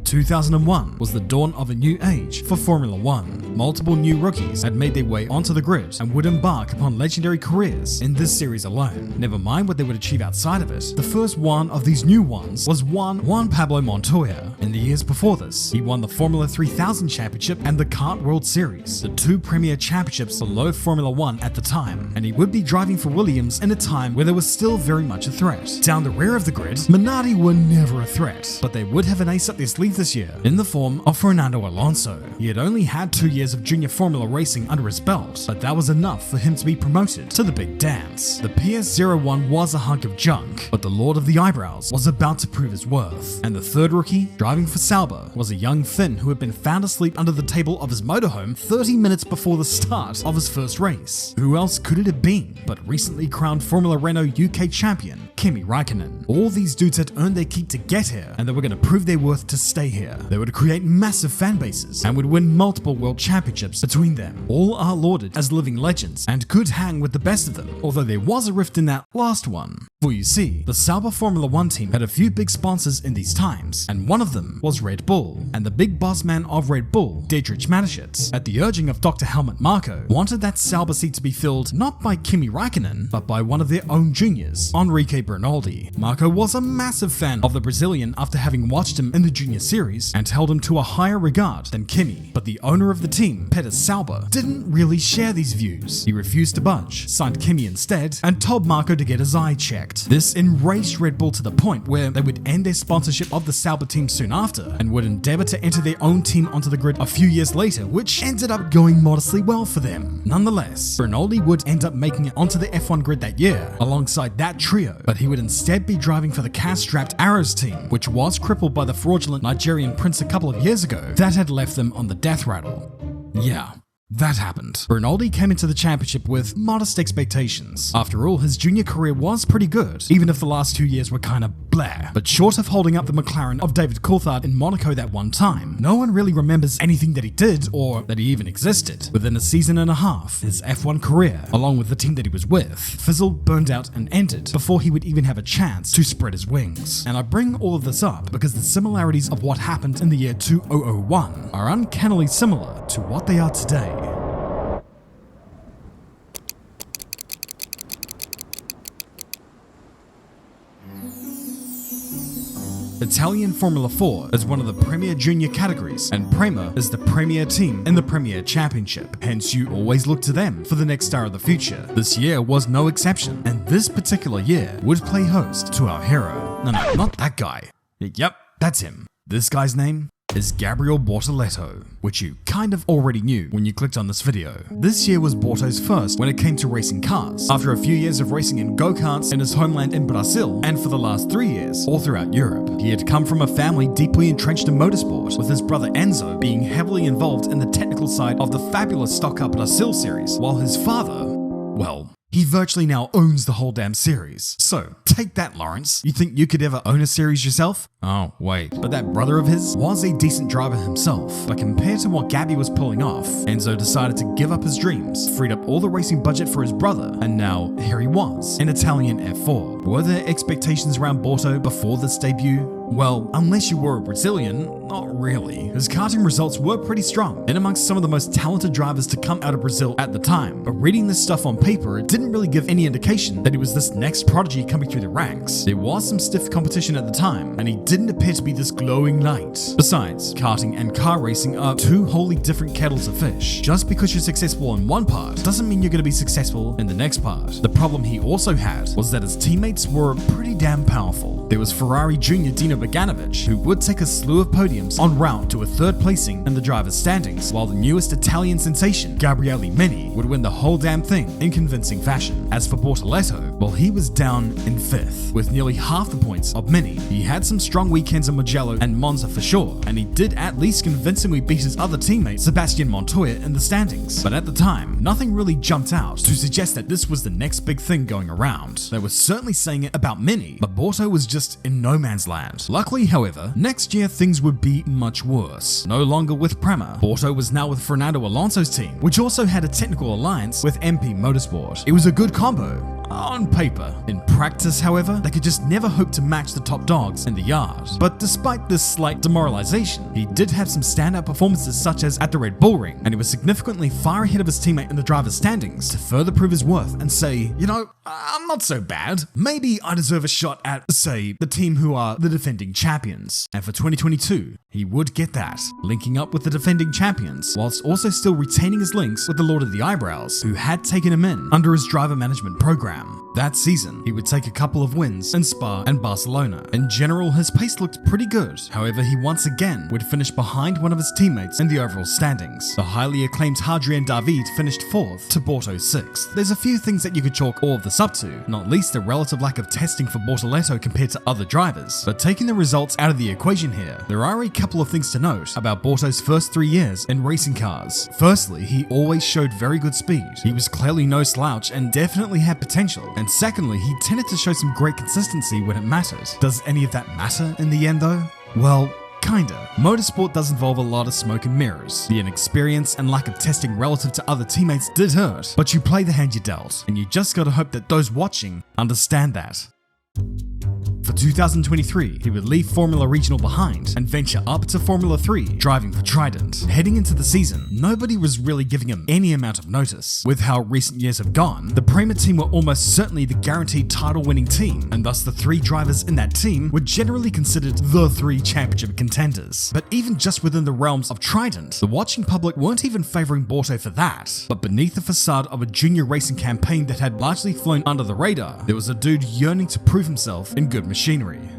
2001 was the dawn of a new age for Formula One. Multiple new rookies had made their way onto the grid and would embark upon legendary careers in this series alone. Never mind what they would achieve outside of it, the first one of these new ones was Juan Pablo Montoya. In the years before this, he won the Formula 3000 Championship and the Kart World Series, the two premier championships below Formula One at the time, and he would be driving for Williams in a time where there was still very much a threat. Down the rear of the grid, Minardi were never a threat, but they would have an ace up their sleeve this year in the form of Fernando Alonso. He had only had 2 years of junior Formula racing under his belt, but that was enough for him to be promoted to the big dance. The PS01 was a hunk of junk, but the Lord of the Eyebrows was about to prove his worth. And the third rookie, driving for Sauber, was a young Finn who had been found asleep under the table of his motorhome 30 minutes before the start of his first race. Who else could it have been but recently crowned Formula Renault UK champion, Kimi Raikkonen? All these dudes had earned their keep to get here, and they were going to prove their worth to stay here. They would create massive fan bases and would win multiple world championships between them. All are lauded as living legends and could hang with the best of them, although there was a rift in that last one. For you see, the Sauber Formula One team had a few big sponsors in these times, and one of them was Red Bull, and the big boss man of Red Bull, Dietrich Mateschitz, at the urging of Dr. Helmut Marko, wanted that Sauber seat to be filled not by Kimi Raikkonen, but by one of their own juniors, Enrique Bernoldi. Marko was a massive fan of the Brazilian after having watched him in the junior series and held him to a higher regard than Kimi, but the owner of the team, Peter Sauber, didn't really share these views. He refused to budge, signed Kimi instead, and told Marko to get his eye checked. This enraged Red Bull to the point where they would end their sponsorship of the Sauber team soon after and would endeavor to enter their own team onto the grid a few years later, which ended up going modestly well for them. Nonetheless, Bernoldi would end up making it onto the F1 grid that year alongside that trio, but he would instead be driving for the cash-strapped Arrows team, which was crippled by the fraudulent Nigerian prince a couple of years ago that had left them on the death rattle. Yeah. That happened. Bernoldi came into the championship with modest expectations. After all, his junior career was pretty good, even if the last 2 years were kinda blah. But short of holding up the McLaren of David Coulthard in Monaco that one time, no one really remembers anything that he did or that he even existed. Within a season and a half, his F1 career, along with the team that he was with, fizzled, burned out, and ended before he would even have a chance to spread his wings. And I bring all of this up because the similarities of what happened in the year 2001 are uncannily similar to what they are today. Italian Formula 4 is one of the premier junior categories, and Prema is the premier team in the Premier Championship, hence you always look to them for the next star of the future. This year was no exception, and this particular year would play host to our hero. No, not that guy. Yep, that's him. This guy's name is Gabriel Bortoleto, which you kind of already knew when you clicked on this video. This year was Borto's first when it came to racing cars, after a few years of racing in go-karts in his homeland in Brazil, and for the last 3 years, all throughout Europe. He had come from a family deeply entrenched in motorsport, with his brother Enzo being heavily involved in the technical side of the fabulous Stock Car Brazil series, while his father, well, he virtually now owns the whole damn series. So, take that, Lawrence. You think you could ever own a series yourself? Oh, wait. But that brother of his was a decent driver himself. But compared to what Gabby was pulling off, Enzo decided to give up his dreams, freed up all the racing budget for his brother, and now here he was, in Italian F4. Were there expectations around Borto before this debut? Well, unless you were a Brazilian, not really. His karting results were pretty strong, and amongst some of the most talented drivers to come out of Brazil at the time. But reading this stuff on paper, it didn't really give any indication that he was this next prodigy coming through the ranks. There was some stiff competition at the time, and he didn't appear to be this glowing light. Besides, karting and car racing are two wholly different kettles of fish. Just because you're successful in one part doesn't mean you're going to be successful in the next part. The problem he also had was that his teammates were pretty damn powerful. There was Ferrari Junior Dino Beganovic, who would take a slew of podiums en route to a third placing in the driver's standings, while the newest Italian sensation, Gabriele Mini, would win the whole damn thing in convincing fashion. As for Bortoleto, well, he was down in 5th, with nearly half the points of Mini. He had some strong weekends in Mugello and Monza for sure, and he did at least convincingly beat his other teammate, Sebastian Montoya, in the standings. But at the time, nothing really jumped out to suggest that this was the next big thing going around. They were certainly saying it about Mini, but Borto was just in no man's land. Luckily, however, next year things would be much worse. No longer with Prema, Borto was now with Fernando Alonso's team, which also had a technical alliance with MP Motorsport. It was a good combo, on paper. In practice, however, they could just never hope to match the top dogs in the yard. But despite this slight demoralization, he did have some standout performances such as at the Red Bull Ring, and he was significantly far ahead of his teammate in the driver's standings to further prove his worth and say, you know, I'm not so bad. Maybe I deserve a shot at, say, the team who are the defending champions. And for 2022, he would get that, linking up with the defending champions, whilst also still retaining his links with the Lord of the Eyebrows, who had taken him in under his driver management program. That season, he would take a couple of wins in Spa and Barcelona. In general, his pace looked pretty good. However, he once again would finish behind one of his teammates in the overall standings. The highly acclaimed Hadrien David finished 4th to Borto 6th. There's a few things that you could chalk all of this up to, not least the relative lack of testing for Bortoleto compared to other drivers. But taking the results out of the equation here, there are a couple of things to note about Borto's first 3 years in racing cars. Firstly, he always showed very good speed. He was clearly no slouch and definitely had potential. And secondly, he tended to show some great consistency when it mattered. Does any of that matter in the end though? Well, kinda. Motorsport does involve a lot of smoke and mirrors. The inexperience and lack of testing relative to other teammates did hurt, but you play the hand you dealt, and you just gotta hope that those watching understand that. For 2023, he would leave Formula Regional behind and venture up to Formula 3, driving for Trident. Heading into the season, nobody was really giving him any amount of notice. With how recent years have gone, the Prema team were almost certainly the guaranteed title-winning team, and thus the 3 drivers in that team were generally considered the 3 championship contenders. But even just within the realms of Trident, the watching public weren't even favouring Borto for that. But beneath the facade of a junior racing campaign that had largely flown under the radar, there was a dude yearning to prove himself in good machinery.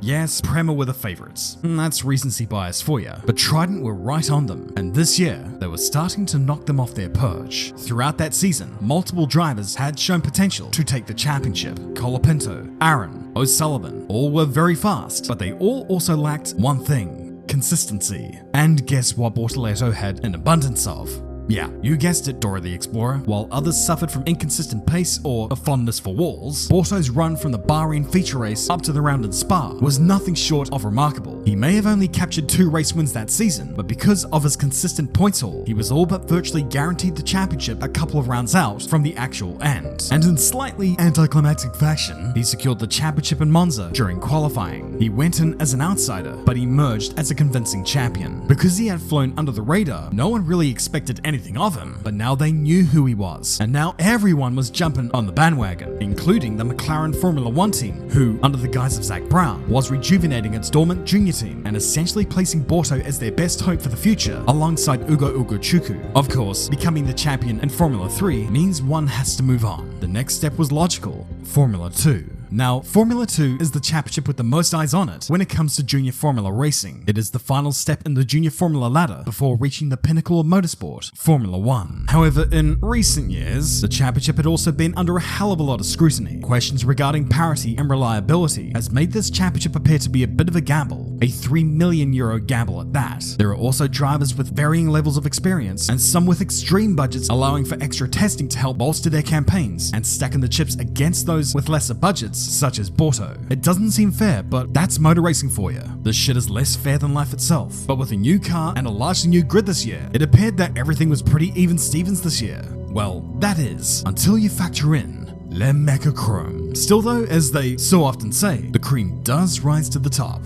Yes, Prema were the favourites. That's recency bias for you. But Trident were right on them, and this year, they were starting to knock them off their perch. Throughout that season, multiple drivers had shown potential to take the championship. Colapinto, Aaron, O'Sullivan, all were very fast, but they all also lacked one thing: consistency. And guess what Bortoleto had an abundance of? Yeah, you guessed it, Dora the Explorer. While others suffered from inconsistent pace or a fondness for walls, Borto's run from the Bahrain feature race up to the round in Spa was nothing short of remarkable. He may have only captured 2 race wins that season, but because of his consistent points haul, he was all but virtually guaranteed the championship a couple of rounds out from the actual end. And in slightly anticlimactic fashion, he secured the championship in Monza during qualifying. He went in as an outsider, but emerged as a convincing champion. Because he had flown under the radar, no one really expected anything of him, but now they knew who he was, and now everyone was jumping on the bandwagon, including the McLaren Formula 1 team, who, under the guise of Zach Brown, was rejuvenating its dormant junior team and essentially placing Borto as their best hope for the future, alongside Ugo Chuku. Of course, becoming the champion in Formula 3 means one has to move on. The next step was logical: Formula 2. Now, Formula 2 is the championship with the most eyes on it when it comes to junior formula racing. It is the final step in the junior formula ladder before reaching the pinnacle of motorsport, Formula 1. However, in recent years, the championship had also been under a hell of a lot of scrutiny. Questions regarding parity and reliability has made this championship appear to be a bit of a gamble, a €3 million gamble at that. There are also drivers with varying levels of experience, and some with extreme budgets allowing for extra testing to help bolster their campaigns, and stacking the chips against those with lesser budgets, such as Borto. It doesn't seem fair, but that's motor racing for you. This shit is less fair than life itself. But with a new car and a largely new grid this year, it appeared that everything was pretty even Stevens this year. Well, that is, until you factor in Le Mecha Chrome. Still though, as they so often say, the cream does rise to the top.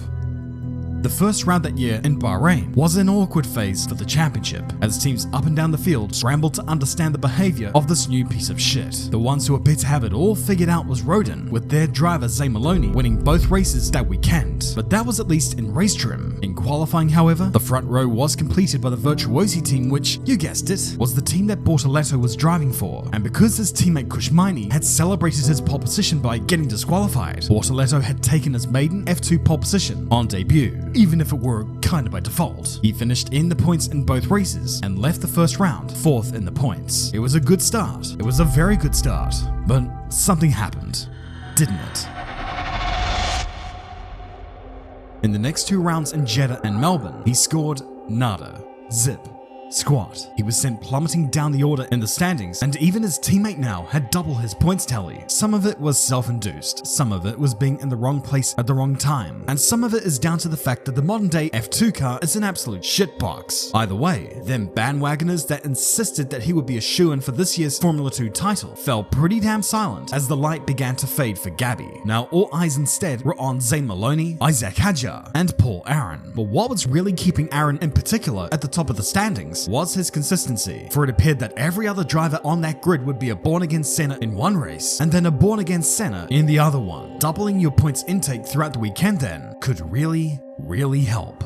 The first round that year in Bahrain was an awkward phase for the championship, as teams up and down the field scrambled to understand the behavior of this new piece of shit. The ones who appeared to have it all figured out was Rodin, with their driver Zay Maloney winning both races that weekend. But that was at least in race trim. In qualifying, however, the front row was completed by the Virtuosi team, which, you guessed it, was the team that Bortoleto was driving for. And because his teammate Kushmaini had celebrated his pole position by getting disqualified, Bortoleto had taken his maiden F2 pole position on debut. Even if it were kinda by default. He finished in the points in both races and left the first round 4th in the points. It was a good start. It was a very good start. But something happened, didn't it? In the next 2 rounds in Jeddah and Melbourne, he scored nada, zip, Squat. He was sent plummeting down the order in the standings, and even his teammate now had double his points tally. Some of it was self-induced, some of it was being in the wrong place at the wrong time, and some of it is down to the fact that the modern day F2 car is an absolute shitbox. Either way, them bandwagoners that insisted that he would be a shoo-in for this year's Formula 2 title fell pretty damn silent as the light began to fade for Gabby. Now all eyes instead were on Zane Maloney, Isaac Hadjar, and Paul Aaron. But what was really keeping Aaron in particular at the top of the standings was his consistency, for it appeared that every other driver on that grid would be a born-again Senna in one race, and then a born-again Senna in the other one. Doubling your points intake throughout the weekend then could really help.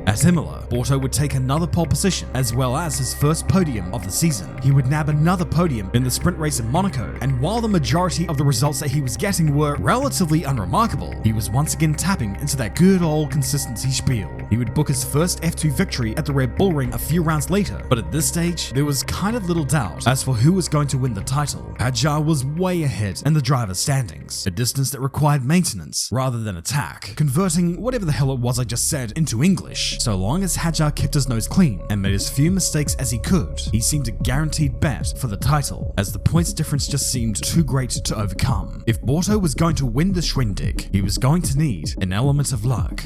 At Imola, Borto would take another pole position as well as his first podium of the season. He would nab another podium in the sprint race in Monaco, and while the majority of the results that he was getting were relatively unremarkable, he was once again tapping into that good old consistency spiel. He would book his first F2 victory at the Red Bull Ring a few rounds later, but at this stage, there was kind of little doubt as for who was going to win the title. Hadjar was way ahead in the driver's standings, a distance that required maintenance rather than attack, converting whatever the hell it was I just said into English. So long as Hadjar kept his nose clean and made as few mistakes as he could, he seemed a guaranteed bet for the title, as the points difference just seemed too great to overcome. If Borto was going to win the Schwindig, he was going to need an element of luck.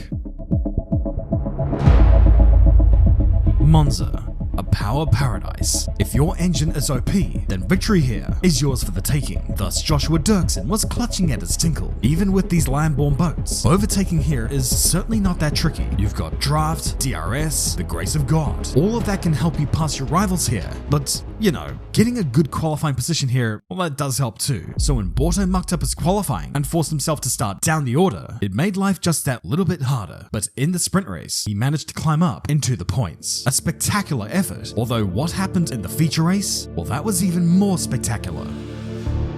Monza, a power paradise. If your engine is OP, then victory here is yours for the taking. Thus, Joshua Dirksen was clutching at his tinkle. Even with these land-borne boats, overtaking here is certainly not that tricky. You've got draft, DRS, the grace of God. All of that can help you pass your rivals here, but you know, getting a good qualifying position here, well, that does help too. So when Borto mucked up his qualifying and forced himself to start down the order, it made life just that little bit harder. But in the sprint race, he managed to climb up into the points. A spectacular effort, although what happened in the feature race, well, that was even more spectacular.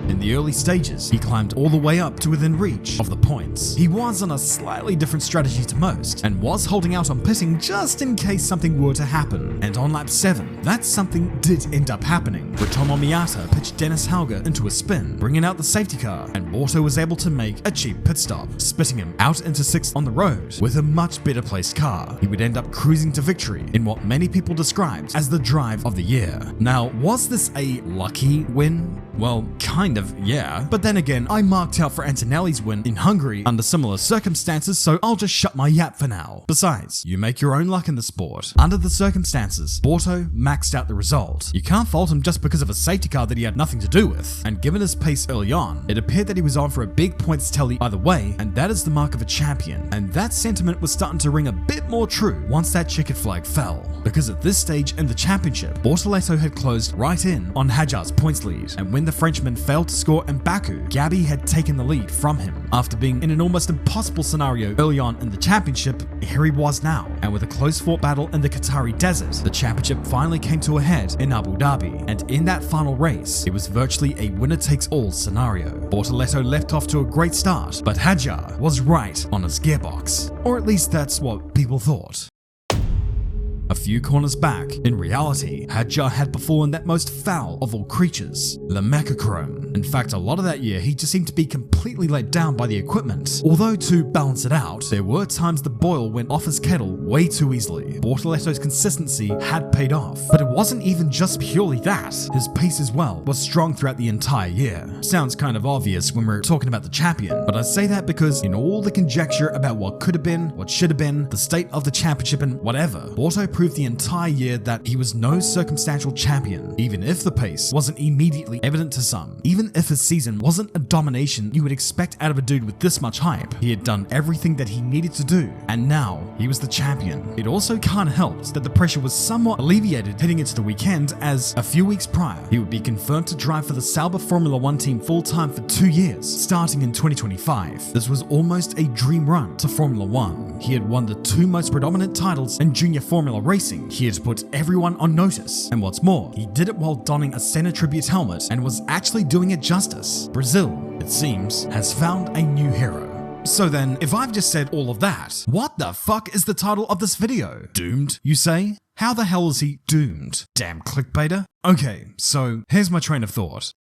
In the early stages, he climbed all the way up to within reach of the points. He was on a slightly different strategy to most, and was holding out on pitting just in case something were to happen. And on lap 7, that something did end up happening, where Tomo Miyata pitched Dennis Hauger into a spin, bringing out the safety car, and Borto was able to make a cheap pit stop, spitting him out into 6th on the road with a much better placed car. He would end up cruising to victory in what many people described as the drive of the year. Now, was this a lucky win? Well, kind of, yeah. But then again, I marked out for Antonelli's win in Hungary under similar circumstances, so I'll just shut my yap for now. Besides, you make your own luck in the sport. Under the circumstances, Borto maxed out the result. You can't fault him just because of a safety car that he had nothing to do with. And given his pace early on, it appeared that he was on for a big points tally either way, and that is the mark of a champion. And that sentiment was starting to ring a bit more true once that checkered flag fell. Because at this stage in the championship, Bortoleto had closed right in on Hadjar's points lead, and when the Frenchman failed to score in Baku, Gabby had taken the lead from him. After being in an almost impossible scenario early on in the championship, here he was now, and with a close-fought battle in the Qatari desert, the championship finally came to a head in Abu Dhabi, and in that final race, it was virtually a winner-takes-all scenario. Bortoleto left off to a great start, but Hadjar was right on his gearbox, or at least that's what people thought. A few corners back, in reality, Hadjar had befallen that most foul of all creatures, the Mechachrome. In fact, a lot of that year, he just seemed to be completely let down by the equipment. Although to balance it out, there were times the boil went off his kettle way too easily. Bortoleto's consistency had paid off, but it wasn't even just purely that. His pace as well was strong throughout the entire year. Sounds kind of obvious when we're talking about the champion, but I say that because in all the conjecture about what could have been, what should have been, the state of the championship and whatever, Borto proved the entire year that he was no circumstantial champion, even if the pace wasn't immediately evident to some. Even if his season wasn't a domination you would expect out of a dude with this much hype, he had done everything that he needed to do, and now he was the champion. It also kind of helped that the pressure was somewhat alleviated heading into the weekend, as a few weeks prior, he would be confirmed to drive for the Sauber Formula 1 team full-time for 2 years, starting in 2025. This was almost a dream run to Formula 1. He had won the 2 most predominant titles in junior Formula racing. He had put everyone on notice, and what's more, he did it while donning a Senna tribute helmet and was actually doing it justice. Brazil, it seems, has found a new hero. So then, if I've just said all of that, what the fuck is the title of this video? Doomed, you say? How the hell is he doomed? Damn clickbaiter. Okay, so here's my train of thought.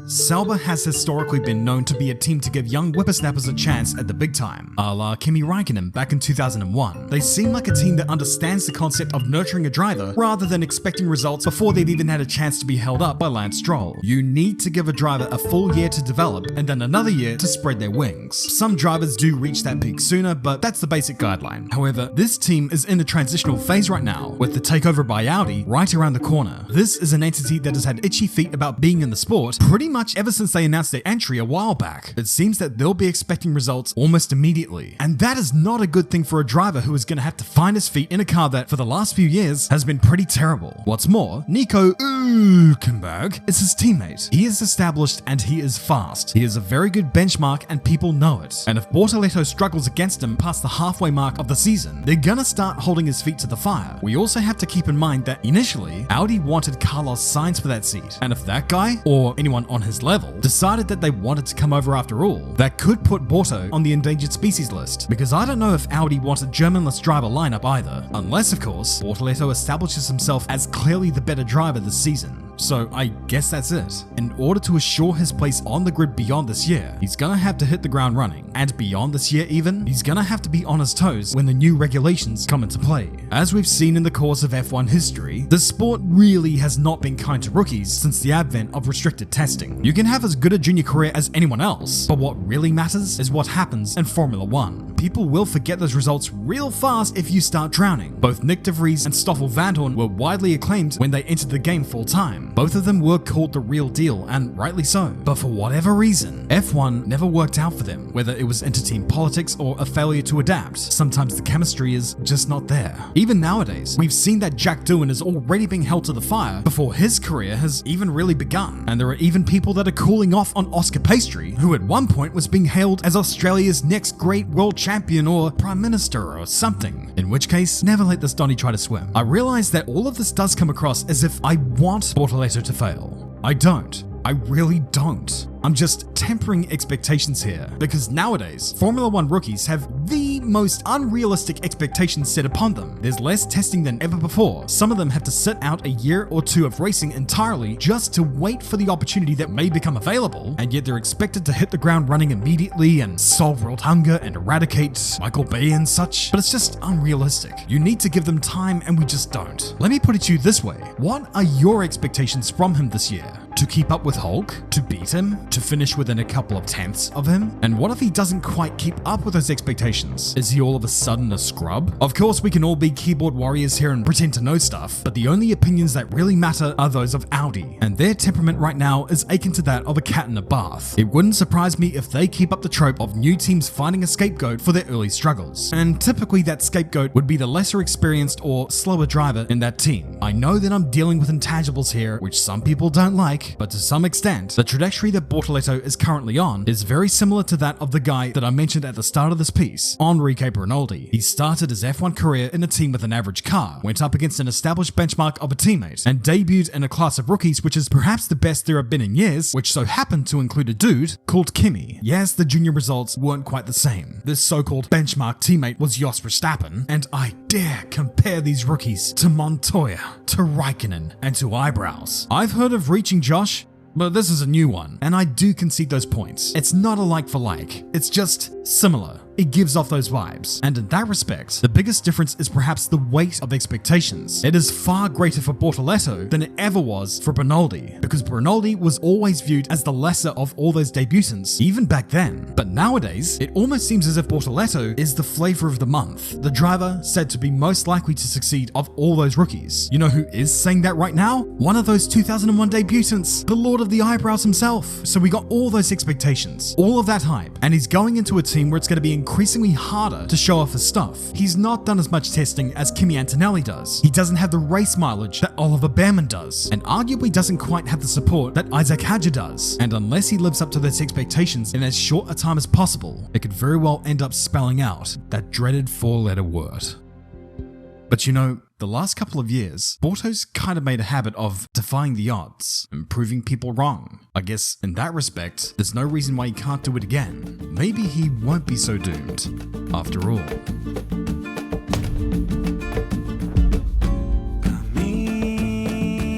Sauber has historically been known to be a team to give young whippersnappers a chance at the big time, a la Kimi Räikkönen back in 2001. They seem like a team that understands the concept of nurturing a driver rather than expecting results before they've even had a chance to be held up by Lance Stroll. You need to give a driver a full year to develop and then another year to spread their wings. Some drivers do reach that peak sooner, but that's the basic guideline. However, this team is in a transitional phase right now, with the takeover by Audi right around the corner. This is an entity that has had itchy feet about being in the sport pretty much ever since they announced their entry a while back. It seems that they'll be expecting results almost immediately, and that is not a good thing for a driver who is going to have to find his feet in a car that for the last few years has been pretty terrible. What's more, Nico Hülkenberg is his teammate. He is established and he is fast. He is a very good benchmark and people know it. And if Bortoleto struggles against him past the halfway mark of the season, they're gonna start holding his feet to the fire. We also have to keep in mind that initially, Audi wanted Carlos Sainz for that seat, and if that guy, or anyone on his level, decided that they wanted to come over after all, that could put Borto on the endangered species list, because I don't know if Audi wants a Germanless driver lineup either, unless of course, Bortoleto establishes himself as clearly the better driver this season. So I guess that's it. In order to assure his place on the grid beyond this year, he's gonna have to hit the ground running, and beyond this year even, he's gonna have to be on his toes when the new regulations come into play. As we've seen in the course of F1 history, the sport really has not been kind to rookies since the advent of restricted testing. You can have as good a junior career as anyone else, but what really matters is what happens in Formula 1. People will forget those results real fast if you start drowning. Both Nick de Vries and Stoffel Vandoorne were widely acclaimed when they entered the game full time. Both of them were called the real deal, and rightly so. But for whatever reason, F1 never worked out for them, whether it was inter-team politics or a failure to adapt. Sometimes the chemistry is just not there. Even nowadays, we've seen that Jack Doohan is already being held to the fire before his career has even really begun. And there are even people that are cooling off on Oscar Piastri, who at one point was being hailed as Australia's next great world champion or prime minister or something. In which case, never let this Donny try to swim. I realize that all of this does come across as if I want Bortoleto to fail. I don't. I really don't. I'm just tempering expectations here, because nowadays, Formula 1 rookies have the most unrealistic expectations set upon them. There's less testing than ever before. Some of them have to sit out a year or two of racing entirely just to wait for the opportunity that may become available, and yet they're expected to hit the ground running immediately and solve world hunger and eradicate Michael Bay and such, but it's just unrealistic. You need to give them time, and we just don't. Let me put it to you this way. What are your expectations from him this year? To keep up with Hulk? To beat him? To finish within a couple of tenths of him? And what if he doesn't quite keep up with those expectations? Is he all of a sudden a scrub? Of course, we can all be keyboard warriors here and pretend to know stuff, but the only opinions that really matter are those of Audi, and their temperament right now is akin to that of a cat in a bath. It wouldn't surprise me if they keep up the trope of new teams finding a scapegoat for their early struggles, and typically that scapegoat would be the lesser experienced or slower driver in that team. I know that I'm dealing with intangibles here, which some people don't like, but to some extent, the trajectory that Bortoleto is currently on is very similar to that of the guy that I mentioned at the start of this piece, Enrique Bernoldi. He started his F1 career in a team with an average car, went up against an established benchmark of a teammate, and debuted in a class of rookies which is perhaps the best there have been in years, which so happened to include a dude called Kimi. Yes, the junior results weren't quite the same. This so-called benchmark teammate was Jos Verstappen, and I dare compare these rookies to Montoya, to Räikkönen, and to Eyebrows. I've heard of reaching Josh, but this is a new one, and I do concede those points. It's not a like for like, it's just similar. It gives off those vibes. And in that respect, the biggest difference is perhaps the weight of expectations. It is far greater for Bortoleto than it ever was for Bernoldi, because Bernoldi was always viewed as the lesser of all those debutants, even back then. But nowadays, it almost seems as if Bortoleto is the flavor of the month, the driver said to be most likely to succeed of all those rookies. You know who is saying that right now? One of those 2001 debutants, the Lord of the Eyebrows himself. So we got all those expectations, all of that hype, and he's going into a team where it's going to be increasingly harder to show off his stuff. He's not done as much testing as Kimi Antonelli does. He doesn't have the race mileage that Oliver Behrman does, and arguably doesn't quite have the support that Isaac Hadjar does. And unless he lives up to those expectations in as short a time as possible, it could very well end up spelling out that dreaded four-letter word. But you know, the last couple of years, Borto's kind of made a habit of defying the odds and proving people wrong. I guess in that respect, there's no reason why he can't do it again. Maybe he won't be so doomed, after all.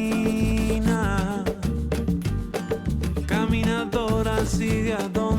Camina, camina. así de a dónde